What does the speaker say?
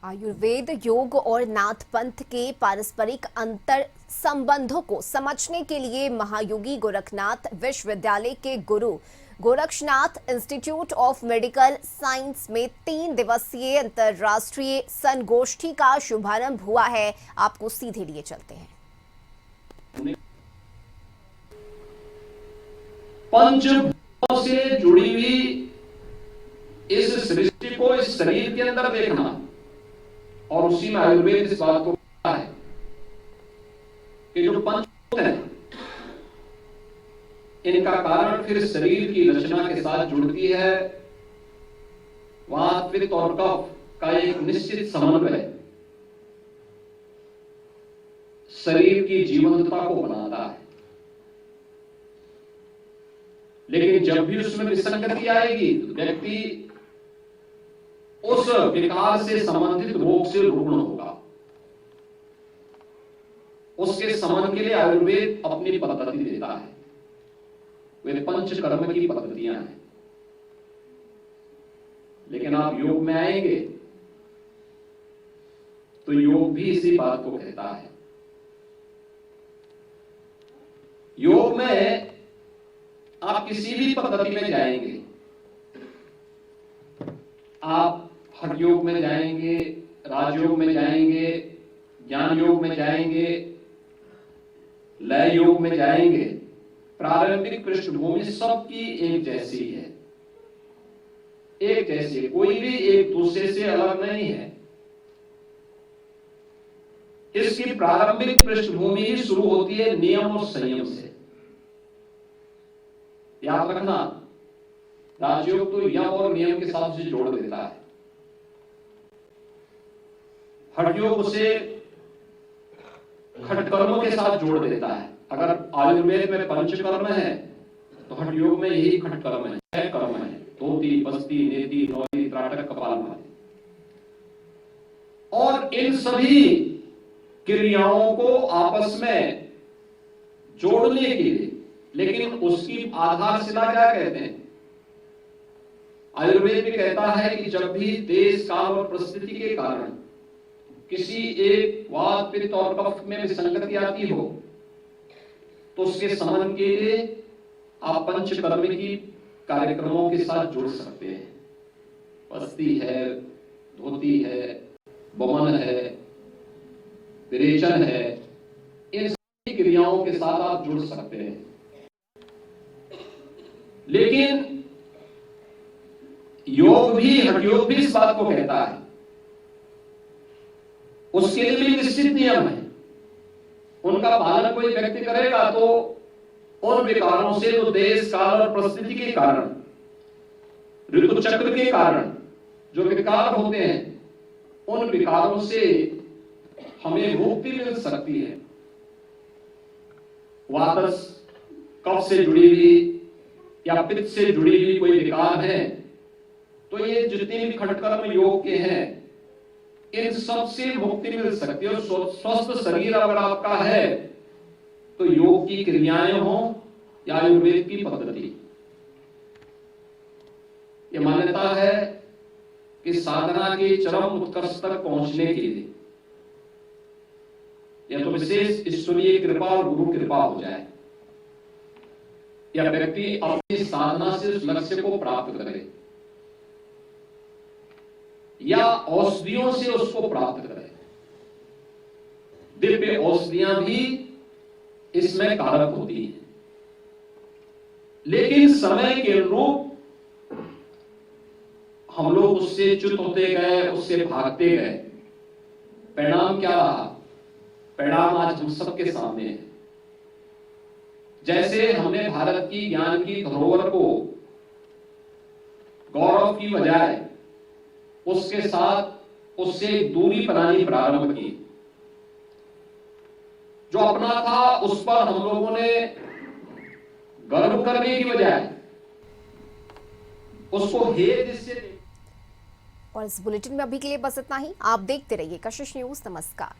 आयुर्वेद, योग और नाथ पंथ के पारस्परिक अंतर संबंधों को समझने के लिए महायोगी गोरखनाथ विश्वविद्यालय के Guru Gorakshanath institute of medical science में 3 दिवसीय अंतर्राष्ट्रीय संगोष्ठी का शुभारंभ हुआ है। आपको सीधे लिए चलते हैं। पंचभूतों से जुड़ी हुई इस सृष्टि को इस शरीर के अंदर देखना, और उसी में आयुर्वेद इस बात को कहता है कि जो पंचभूत हैं इनका कारण फिर शरीर की रचना के साथ जुड़ती है। वात, पित्त और कफ का एक निश्चित समन्वय शरीर की जीवंतता को बनाता है। लेकिन जब भी उसमें विसंगति आएगी तो व्यक्ति उस विकार से संबंधित रोग से रुग्ण होगा। उसके समन के लिए आयुर्वेद अपनी पद्धति देता है। वे पंचकर्म की पद्धतियां हैं। लेकिन आप योग में आएंगे तो योग भी इसी बात को कहता है। योग में आप किसी भी पद्धति में जाएंगे, आप हठ योग में जाएंगे, राजयोग में जाएंगे, ज्ञान योग में जाएंगे, लय योग में जाएंगे, प्रारंभिक पृष्ठभूमि सबकी एक जैसी है, एक जैसी, कोई भी एक दूसरे से अलग नहीं है। इसकी प्रारंभिक पृष्ठभूमि ही शुरू होती है नियम और संयम से। याद रखना, राजयोग तो यम और नियम के साथ से जोड़ देता है। हठ योग उसे खटकर्म के साथ जोड़ देता है। अगर आयुर्वेद में पंचकर्म है तो हठ योग में यही खटकर्म है, 6 कर्म है: धोती, बस्ती, नेति, नौती, त्राटक, कपालभाति। और इन सभी क्रियाओं को आपस में जोड़ने के लिए, लेकिन उसकी आधारशिला क्या कहते हैं? आयुर्वेद भी कहता है कि जब भी देश, काल और परिस्थिति के कारण किसी एक वात, पित्त और कफ में विसंगति आती हो तो उसके समन के लिए आप पंचकर्म की कार्यक्रमों के साथ जुड़ सकते हैं। बस्ती है, धोती है, बमन है, विरेचन है, इन सभी क्रियाओं के साथ आप जुड़ सकते हैं। लेकिन योग भी, हठ योग भी इस बात को कहता है। उसके लिए भी निश्चित नियम है। उनका पालन कोई व्यक्ति करेगा तो उन विकारों से, जो देश, काल और परिस्थिति के कारण, ऋतु चक्र के कारण जो विकार होते हैं, उन विकारों से हमें मुक्ति मिल सकती है। वातस, कफ से जुड़ी हुई या पित्त से जुड़ी हुई कोई विकार है तो ये जितने भी खटकर्म योग के हैं, इन सब से मुक्ति मिल सकती है। और स्वस्थ शरीर अगर आपका है तो योग की क्रियाएं हो या आयुर्वेद की पद्धति, यह मान्यता है कि साधना के चरम उत्कर्ष तक पहुंचने के लिए या तो विशेष ईश्वरीय कृपा और गुरु कृपा हो जाए, या व्यक्ति अपनी साधना से उस लक्ष्य को प्राप्त करे, या औषधियों से उसको प्राप्त करे। दिव्य औषधियां भी इसमें कारक होती हैं। लेकिन समय के अनुरूप हम लोग उससे च्युत होते गए, उससे भागते गए। परिणाम क्या रहा? परिणाम आज हम सबके सामने है। जैसे हमने भारत की ज्ञान की धरोहर को गौरव की बजाय उसके साथ उससे दूरी बनानी प्रारंभ की। जो अपना था उस पर हम लोगों ने गर्व करने की बजाय उसको हेय दृष्टि। और इस बुलेटिन में अभी के लिए बस इतना ही। आप देखते रहिए कशिश न्यूज। नमस्कार।